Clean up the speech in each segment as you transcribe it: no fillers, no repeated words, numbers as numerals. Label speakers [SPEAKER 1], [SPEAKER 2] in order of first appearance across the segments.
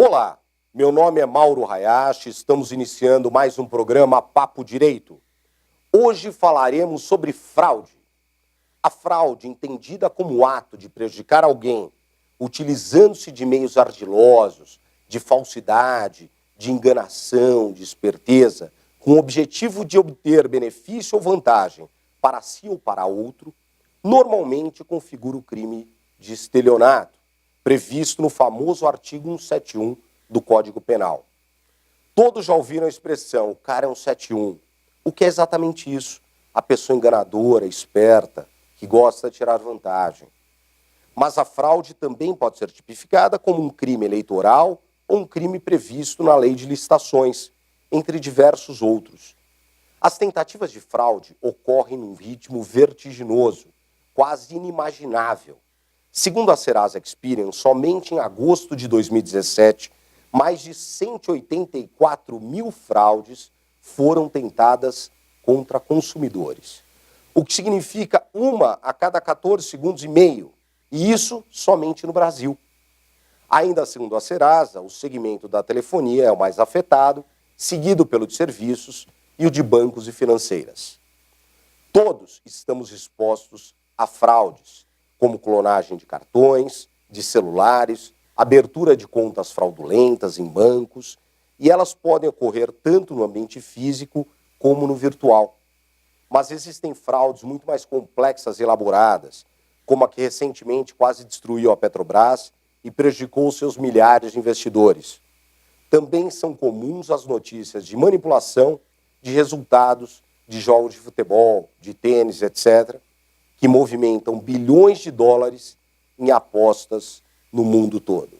[SPEAKER 1] Olá, meu nome é Mauro Hayashi, estamos iniciando mais um programa Papo Direito. Hoje falaremos sobre fraude. A fraude, entendida como o ato de prejudicar alguém, utilizando-se de meios ardilosos, de falsidade, de enganação, de esperteza, com o objetivo de obter benefício ou vantagem para si ou para outro, normalmente configura o crime de estelionato, previsto no famoso artigo 171 do Código Penal. Todos já ouviram a expressão, o cara é um 171. O que é exatamente isso? A pessoa enganadora, esperta, que gosta de tirar vantagem. Mas a fraude também pode ser tipificada como um crime eleitoral ou um crime previsto na lei de licitações, entre diversos outros. As tentativas de fraude ocorrem num ritmo vertiginoso, quase inimaginável. Segundo a Serasa Experian, somente em agosto de 2017, mais de 184 mil fraudes foram tentadas contra consumidores. O que significa uma a cada 14 segundos e meio. E isso somente no Brasil. Ainda segundo a Serasa, o segmento da telefonia é o mais afetado, seguido pelo de serviços e o de bancos e financeiras. Todos estamos expostos a fraudes, como clonagem de cartões, de celulares, abertura de contas fraudulentas em bancos, e elas podem ocorrer tanto no ambiente físico como no virtual. Mas existem fraudes muito mais complexas e elaboradas, como a que recentemente quase destruiu a Petrobras e prejudicou seus milhares de investidores. Também são comuns as notícias de manipulação de resultados de jogos de futebol, de tênis, etc., que movimentam bilhões de dólares em apostas no mundo todo.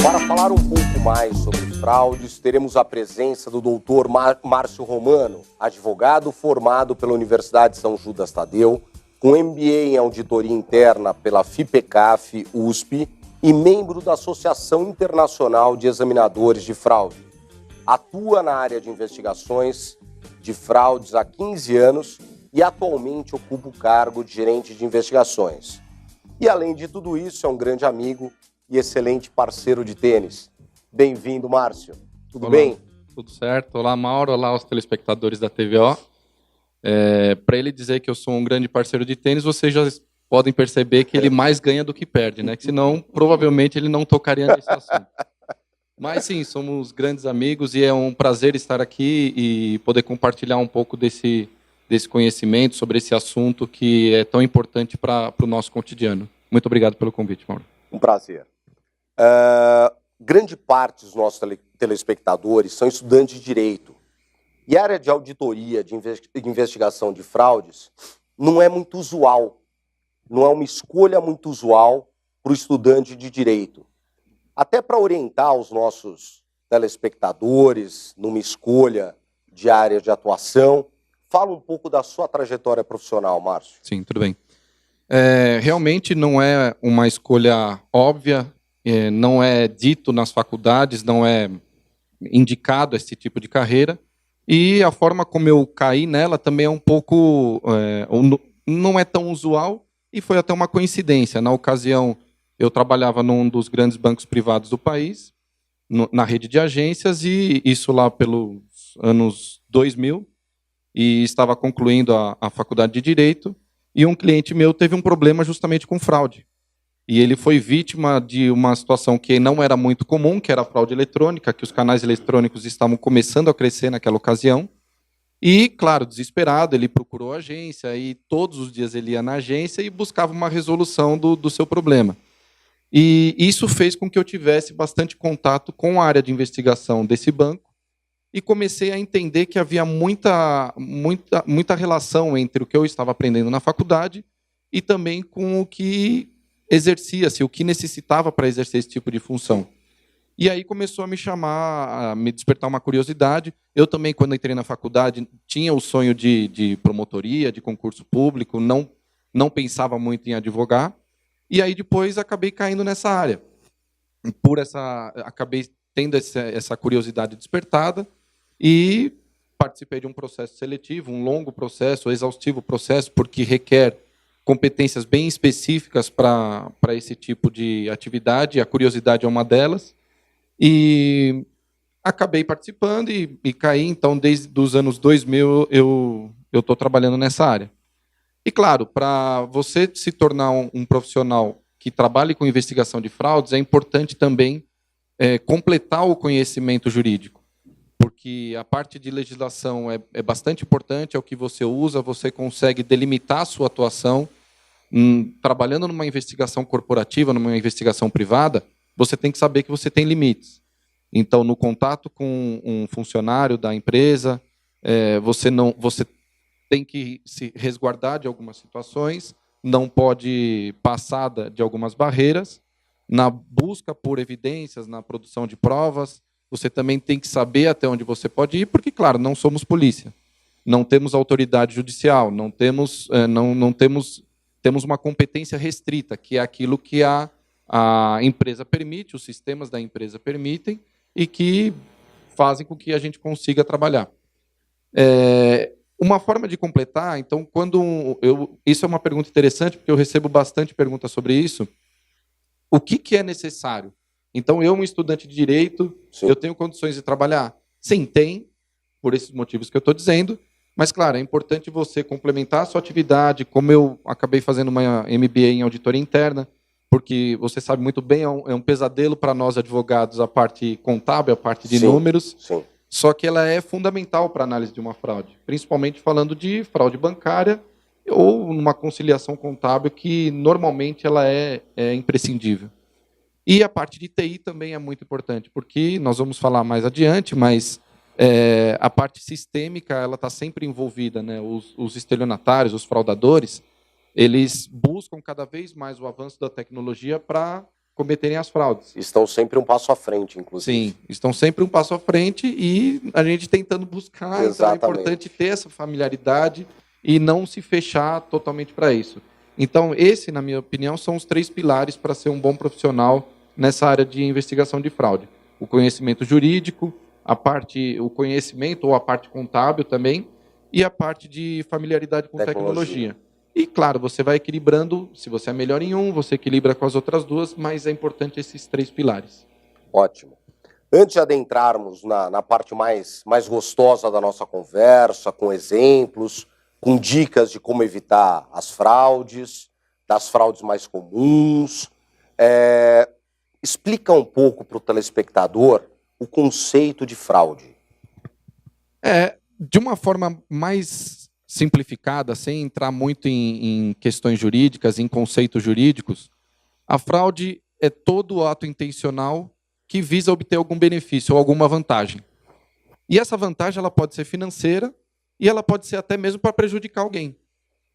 [SPEAKER 1] Para falar um pouco mais sobre fraudes, teremos a presença do doutor Márcio Romano, advogado formado pela Universidade de São Judas Tadeu, com MBA em Auditoria Interna pela FIPECAF, USP, e membro da Associação Internacional de Examinadores de Fraude. Atua na área de investigações de fraudes há 15 anos e atualmente ocupa o cargo de gerente de investigações. E além de tudo isso, é um grande amigo e excelente parceiro de tênis. Bem-vindo, Márcio. Tudo bem?
[SPEAKER 2] Tudo certo. Olá, Mauro. Olá aos telespectadores da TVO. Para ele dizer que eu sou um grande parceiro de tênis, vocês já podem perceber que ele mais ganha do que perde, né? Que senão, provavelmente, ele não tocaria nesse assunto. Mas sim, somos grandes amigos e é um prazer estar aqui e poder compartilhar um pouco desse conhecimento sobre esse assunto que é tão importante para o nosso cotidiano. Muito obrigado pelo convite, Mauro.
[SPEAKER 1] Um prazer. Grande parte dos nossos telespectadores são estudantes de direito. E a área de auditoria, de investigação de fraudes, não é muito usual. Não é uma escolha muito usual para o estudante de direito. Até para orientar os nossos telespectadores numa escolha de área de atuação, fala um pouco da sua trajetória profissional, Márcio.
[SPEAKER 2] Sim, tudo bem. Realmente não é uma escolha óbvia, não é dito nas faculdades, não é indicado esse tipo de carreira, e a forma como eu caí nela também é um pouco, não é tão usual, e foi até uma coincidência. Na ocasião, eu trabalhava num dos grandes bancos privados do país, na rede de agências, e isso lá pelos anos 2000, e estava concluindo a faculdade de Direito, e um cliente meu teve um problema justamente com fraude. E ele foi vítima de uma situação que não era muito comum, que era a fraude eletrônica, que os canais eletrônicos estavam começando a crescer naquela ocasião. E, claro, desesperado, ele procurou a agência e todos os dias ele ia na agência e buscava uma resolução do seu problema. E isso fez com que eu tivesse bastante contato com a área de investigação desse banco e comecei a entender que havia muita relação entre o que eu estava aprendendo na faculdade e também com o que exercia-se, o que necessitava para exercer esse tipo de função. E aí começou a me chamar, a me despertar uma curiosidade. Eu também, quando entrei na faculdade, tinha o sonho de promotoria, de concurso público, não pensava muito em advogar. E aí depois acabei caindo nessa área. Acabei tendo essa curiosidade despertada e participei de um processo seletivo, um longo processo, exaustivo processo, porque requer competências bem específicas para esse tipo de atividade, a curiosidade é uma delas, e acabei participando e caí, então, desde os anos 2000, eu estou trabalhando nessa área. E, claro, para você se tornar um profissional que trabalhe com investigação de fraudes, é importante também completar o conhecimento jurídico, porque a parte de legislação é bastante importante, é o que você usa, você consegue delimitar a sua atuação. Trabalhando numa investigação corporativa, numa investigação privada, você tem que saber que você tem limites. Então, no contato com um funcionário da empresa, você tem que se resguardar de algumas situações, não pode passar de algumas barreiras. Na busca por evidências, na produção de provas, você também tem que saber até onde você pode ir, porque, claro, não somos polícia, não temos autoridade judicial, temos uma competência restrita, que é aquilo que a empresa permite, os sistemas da empresa permitem, e que fazem com que a gente consiga trabalhar. Uma forma de completar, então, isso é uma pergunta interessante, porque eu recebo bastante perguntas sobre isso. O que é necessário? Então, eu, um estudante de direito, sim, eu tenho condições de trabalhar? Sim, tem, por esses motivos que eu estou dizendo, mas, claro, é importante você complementar a sua atividade, como eu acabei fazendo uma MBA em auditoria interna, porque você sabe muito bem, é um pesadelo para nós advogados a parte contábil, a parte de números, sim. Só que ela é fundamental para a análise de uma fraude, principalmente falando de fraude bancária ou numa conciliação contábil que normalmente ela é imprescindível. E a parte de TI também é muito importante, porque nós vamos falar mais adiante, mas a parte sistêmica ela está sempre envolvida, né? Os estelionatários, os fraudadores, eles buscam cada vez mais o avanço da tecnologia para cometerem as fraudes.
[SPEAKER 1] Estão sempre um passo à frente, inclusive.
[SPEAKER 2] Sim, estão sempre um passo à frente e a gente tentando buscar. Exatamente. Então é importante ter essa familiaridade e não se fechar totalmente para isso. Então, esse, na minha opinião, são os 3 pilares para ser um bom profissional nessa área de investigação de fraude. O conhecimento jurídico, o conhecimento ou a parte contábil também, e a parte de familiaridade com tecnologia. E, claro, você vai equilibrando, se você é melhor em um, você equilibra com as outras 2, mas é importante esses 3 pilares.
[SPEAKER 1] Ótimo. Antes de adentrarmos na parte mais gostosa da nossa conversa, com exemplos, com dicas de como evitar as fraudes, das fraudes mais comuns, explica um pouco para o telespectador o conceito de fraude.
[SPEAKER 2] De uma forma mais simplificada, sem entrar muito em questões jurídicas, em conceitos jurídicos, a fraude é todo ato intencional que visa obter algum benefício ou alguma vantagem. E essa vantagem ela pode ser financeira e ela pode ser até mesmo para prejudicar alguém.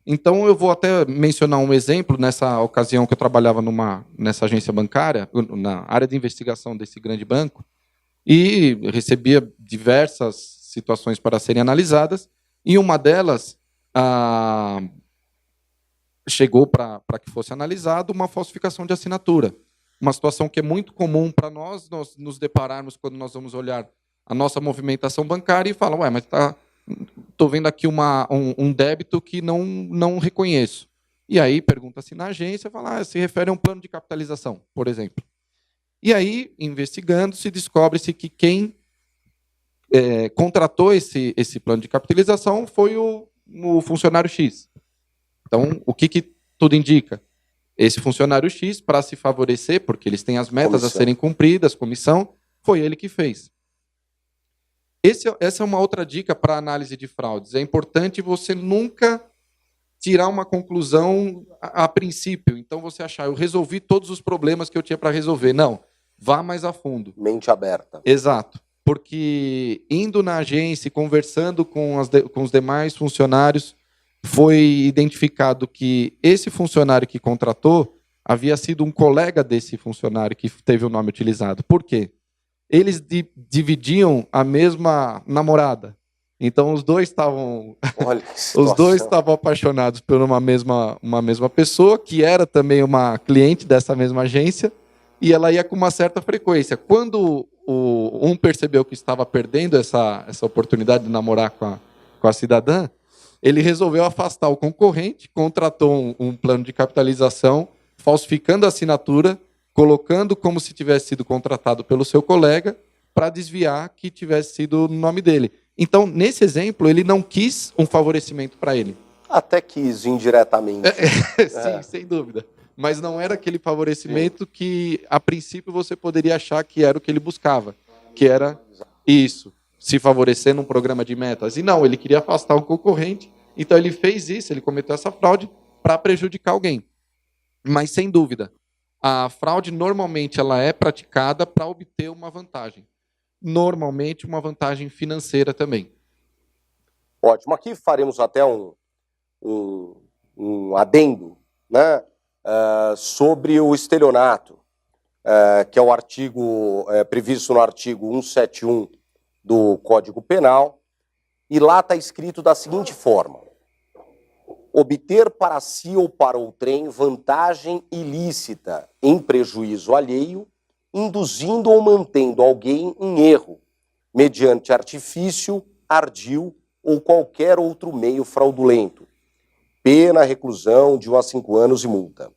[SPEAKER 2] Então, eu vou até mencionar um exemplo. Nessa ocasião que eu trabalhava nessa agência bancária, na área de investigação desse grande banco, e recebia diversas situações para serem analisadas, e uma delas chegou para que fosse analisado uma falsificação de assinatura. Uma situação que é muito comum para nós nos depararmos quando nós vamos olhar a nossa movimentação bancária e falar, mas estou vendo aqui um débito que não reconheço. E aí pergunta-se na agência, fala, se refere a um plano de capitalização, por exemplo. E aí, investigando, se descobre-se que quem contratou esse plano de capitalização foi o funcionário X. Então, o que tudo indica? Esse funcionário X, para se favorecer, porque eles têm as metas a serem cumpridas, comissão, foi ele que fez. Essa é uma outra dica para análise de fraudes. É importante você nunca tirar uma conclusão a princípio. Então, você achar, eu resolvi todos os problemas que eu tinha para resolver. Não, vá mais a fundo.
[SPEAKER 1] Mente aberta.
[SPEAKER 2] Exato. Porque indo na agência e conversando com os demais funcionários, foi identificado que esse funcionário que contratou havia sido um colega desse funcionário que teve o nome utilizado. Por quê? Eles dividiam a mesma namorada. Então, os dois estavam apaixonados por uma mesma pessoa, que era também uma cliente dessa mesma agência, e ela ia com uma certa frequência. Quando um percebeu que estava perdendo essa oportunidade de namorar com a cidadã, ele resolveu afastar o concorrente, contratou um plano de capitalização, falsificando a assinatura, colocando como se tivesse sido contratado pelo seu colega, para desviar que tivesse sido no nome dele. Então, nesse exemplo, ele não quis um favorecimento para ele.
[SPEAKER 1] Até quis, indiretamente.
[SPEAKER 2] Sim, sem dúvida. Mas não era aquele favorecimento que, a princípio, você poderia achar que era o que ele buscava, que era isso, se favorecer num programa de metas. E não, ele queria afastar um concorrente, então ele fez isso, ele cometeu essa fraude para prejudicar alguém. Mas, sem dúvida, a fraude normalmente ela é praticada para obter uma vantagem. Normalmente, uma vantagem financeira também.
[SPEAKER 1] Ótimo. Aqui faremos até um adendo, né, sobre o estelionato, que é o artigo previsto no artigo 171 do Código Penal, e lá está escrito da seguinte forma: obter para si ou para outrem vantagem ilícita em prejuízo alheio, induzindo ou mantendo alguém em erro, mediante artifício, ardil ou qualquer outro meio fraudulento. Pena, reclusão de 1 a 5 anos e multa.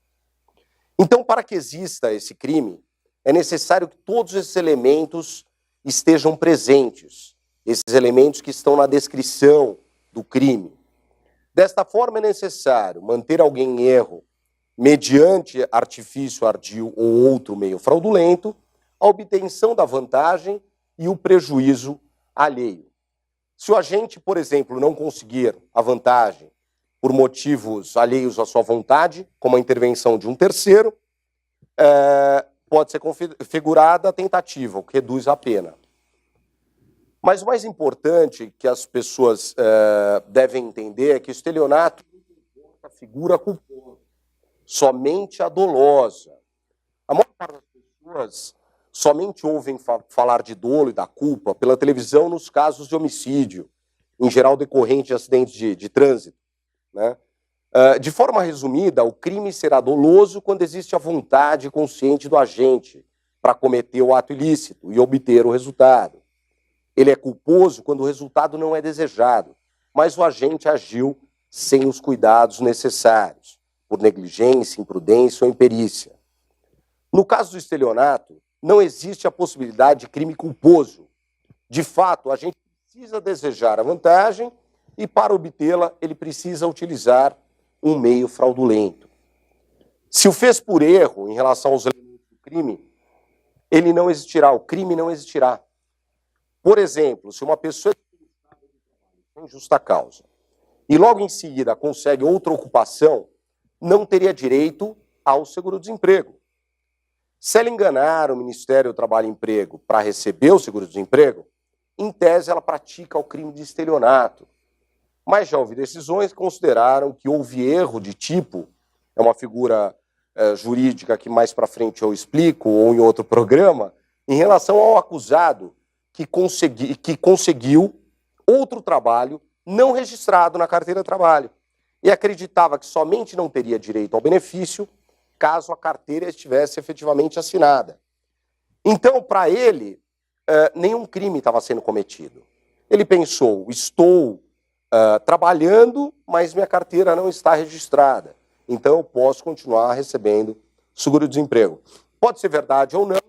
[SPEAKER 1] Então, para que exista esse crime, é necessário que todos esses elementos estejam presentes, esses elementos que estão na descrição do crime. Desta forma, é necessário manter alguém em erro, mediante artifício, ardil ou outro meio fraudulento, a obtenção da vantagem e o prejuízo alheio. Se o agente, por exemplo, não conseguir a vantagem por motivos alheios à sua vontade, como a intervenção de um terceiro, pode ser configurada a tentativa, o que reduz a pena. Mas o mais importante que as pessoas devem entender é que o estelionato não importa a figura culposa, somente a dolosa. A maior parte das pessoas somente ouvem falar de dolo e da culpa pela televisão nos casos de homicídio, em geral decorrente de acidentes de trânsito, né? De forma resumida, o crime será doloso quando existe a vontade consciente do agente para cometer o ato ilícito e obter o resultado. Ele é culposo quando o resultado não é desejado, mas o agente agiu sem os cuidados necessários, por negligência, imprudência ou imperícia. No caso do estelionato, não existe a possibilidade de crime culposo. De fato, o agente precisa desejar a vantagem e, para obtê-la, ele precisa utilizar um meio fraudulento. Se o fez por erro em relação aos elementos do crime, ele não existirá, o crime não existirá. Por exemplo, se uma pessoa tem justa causa e logo em seguida consegue outra ocupação, não teria direito ao seguro-desemprego. Se ela enganar o Ministério do Trabalho e Emprego para receber o seguro-desemprego, em tese ela pratica o crime de estelionato. Mas já houve decisões que consideraram que houve erro de tipo, é uma figura jurídica que mais para frente eu explico, ou em outro programa, em relação ao acusado que conseguiu outro trabalho não registrado na carteira de trabalho e acreditava que somente não teria direito ao benefício caso a carteira estivesse efetivamente assinada. Então, para ele, nenhum crime estava sendo cometido. Ele pensou, estou trabalhando, mas minha carteira não está registrada. Então, eu posso continuar recebendo seguro-desemprego. Pode ser verdade ou não,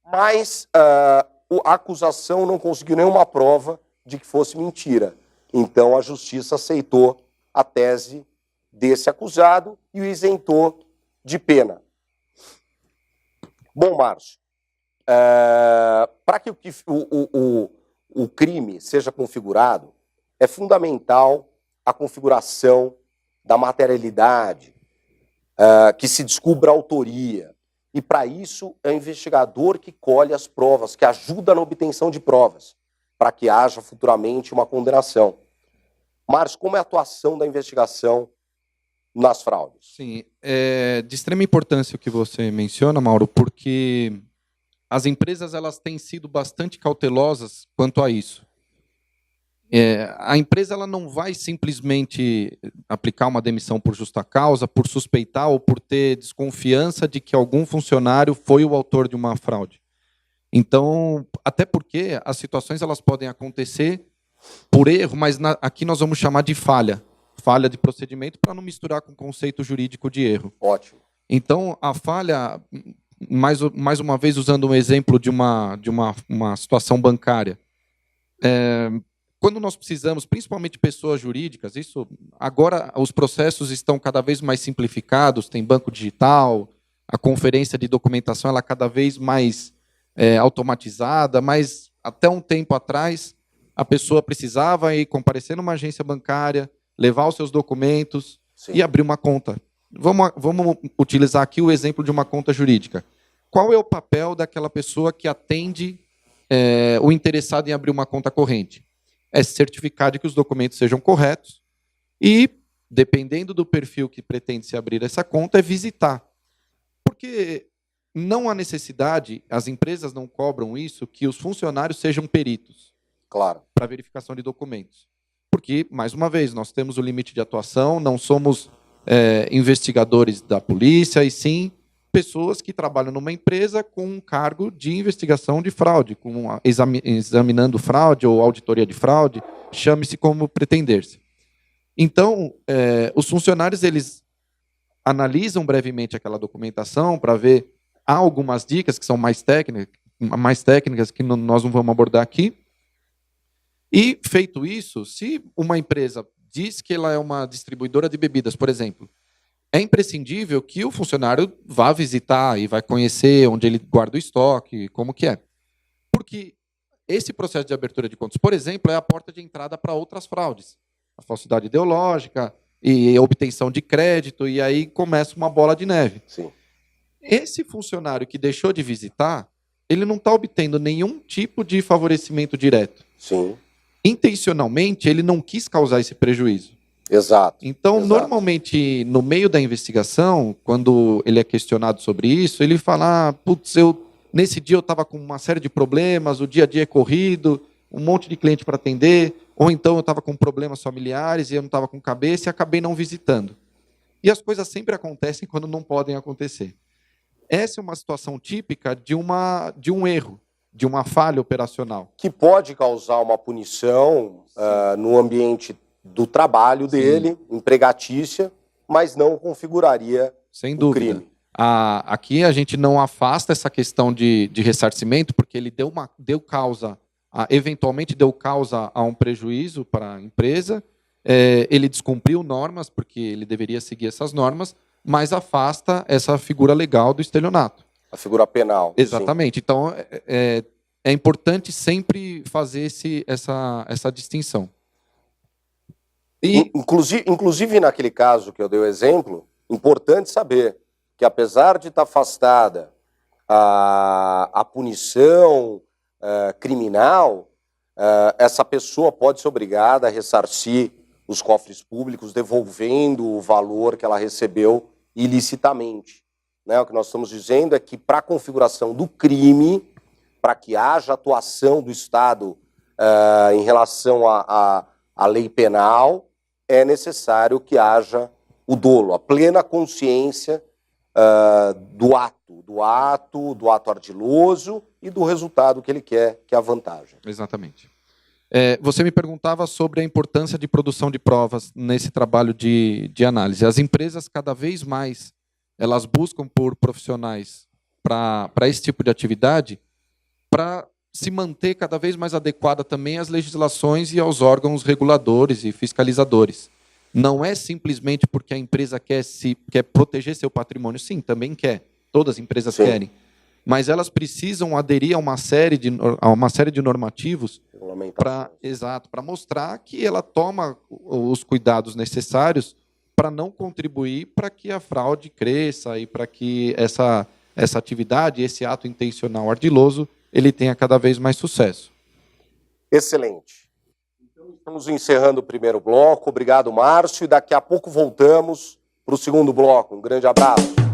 [SPEAKER 1] mas a acusação não conseguiu nenhuma prova de que fosse mentira. Então, a justiça aceitou a tese desse acusado e o isentou de pena. Bom, Márcio, para que o crime seja configurado, é fundamental a configuração da materialidade, que se descubra a autoria. E, para isso, é o investigador que colhe as provas, que ajuda na obtenção de provas, para que haja futuramente uma condenação. Márcio, como é a atuação da investigação nas fraudes?
[SPEAKER 2] Sim, é de extrema importância o que você menciona, Mauro, porque as empresas elas têm sido bastante cautelosas quanto a isso. A empresa ela não vai simplesmente aplicar uma demissão por justa causa, por suspeitar ou por ter desconfiança de que algum funcionário foi o autor de uma fraude. Então, até porque as situações elas podem acontecer por erro, mas aqui nós vamos chamar de falha de procedimento, para não misturar com o conceito jurídico de erro.
[SPEAKER 1] Ótimo.
[SPEAKER 2] Então, a falha, mais uma vez usando um exemplo de uma situação bancária, quando nós precisamos, principalmente pessoas jurídicas, isso agora os processos estão cada vez mais simplificados, tem banco digital, a conferência de documentação ela é cada vez mais automatizada, mas até um tempo atrás a pessoa precisava ir comparecer numa agência bancária, levar os seus documentos e abrir uma conta. Vamos utilizar aqui o exemplo de uma conta jurídica. Qual é o papel daquela pessoa que atende o interessado em abrir uma conta corrente? É certificar de que os documentos sejam corretos e, dependendo do perfil que pretende se abrir essa conta, é visitar. Porque não há necessidade, as empresas não cobram isso, que os funcionários sejam peritos.
[SPEAKER 1] Claro.
[SPEAKER 2] Para verificação de documentos. Porque, mais uma vez, nós temos o limite de atuação, não somos investigadores da polícia, e sim pessoas que trabalham numa empresa com um cargo de investigação de fraude, examinando fraude ou auditoria de fraude, chame-se como pretender-se. Então, os funcionários eles analisam brevemente aquela documentação para ver, há algumas dicas que são mais técnicas que nós não vamos abordar aqui. E, feito isso, se uma empresa diz que ela é uma distribuidora de bebidas, por exemplo, é imprescindível que o funcionário vá visitar e vai conhecer onde ele guarda o estoque, como que é. Porque esse processo de abertura de contas, por exemplo, é a porta de entrada para outras fraudes. A falsidade ideológica e a obtenção de crédito, e aí começa uma bola de neve.
[SPEAKER 1] Sim.
[SPEAKER 2] Esse funcionário que deixou de visitar, ele não está obtendo nenhum tipo de favorecimento direto.
[SPEAKER 1] Sim.
[SPEAKER 2] Intencionalmente, ele não quis causar esse prejuízo.
[SPEAKER 1] Exato.
[SPEAKER 2] Então, normalmente, no meio da investigação, quando ele é questionado sobre isso, ele fala, putz, nesse dia eu estava com uma série de problemas, o dia a dia é corrido, um monte de cliente para atender, ou então eu estava com problemas familiares e eu não estava com cabeça e acabei não visitando. E as coisas sempre acontecem quando não podem acontecer. Essa é uma situação típica de um erro, de uma falha operacional.
[SPEAKER 1] Que pode causar uma punição no ambiente do trabalho dele, sim, empregatícia, mas não configuraria
[SPEAKER 2] sem dúvida. Crime. Aqui a gente não afasta essa questão de ressarcimento, porque ele eventualmente deu causa a um prejuízo para a empresa, ele descumpriu normas, porque ele deveria seguir essas normas, mas afasta essa figura legal do estelionato.
[SPEAKER 1] A figura penal.
[SPEAKER 2] Exatamente. Sim. Então, é importante sempre fazer essa distinção.
[SPEAKER 1] E... Inclusive, naquele caso que eu dei o exemplo, importante saber que, apesar de estar afastada a punição criminal, essa pessoa pode ser obrigada a ressarcir os cofres públicos, devolvendo o valor que ela recebeu ilicitamente. Né? O que nós estamos dizendo é que, para a configuração do crime, para que haja atuação do Estado em relação à lei penal, é necessário que haja o dolo, a plena consciência do ato ardiloso e do resultado que ele quer, que é a vantagem.
[SPEAKER 2] Exatamente. Você me perguntava sobre a importância de produção de provas nesse trabalho de análise. As empresas, cada vez mais, elas buscam por profissionais para esse tipo de atividade, para se manter cada vez mais adequada também às legislações e aos órgãos reguladores e fiscalizadores. Não é simplesmente porque a empresa quer proteger seu patrimônio. Sim, também quer. Todas as empresas querem. Mas elas precisam aderir a uma série de normativos para mostrar que ela toma os cuidados necessários para não contribuir para que a fraude cresça e para que essa atividade, esse ato intencional ardiloso, ele tenha cada vez mais sucesso.
[SPEAKER 1] Excelente. Então, estamos encerrando o primeiro bloco. Obrigado, Márcio. E daqui a pouco voltamos para o segundo bloco. Um grande abraço.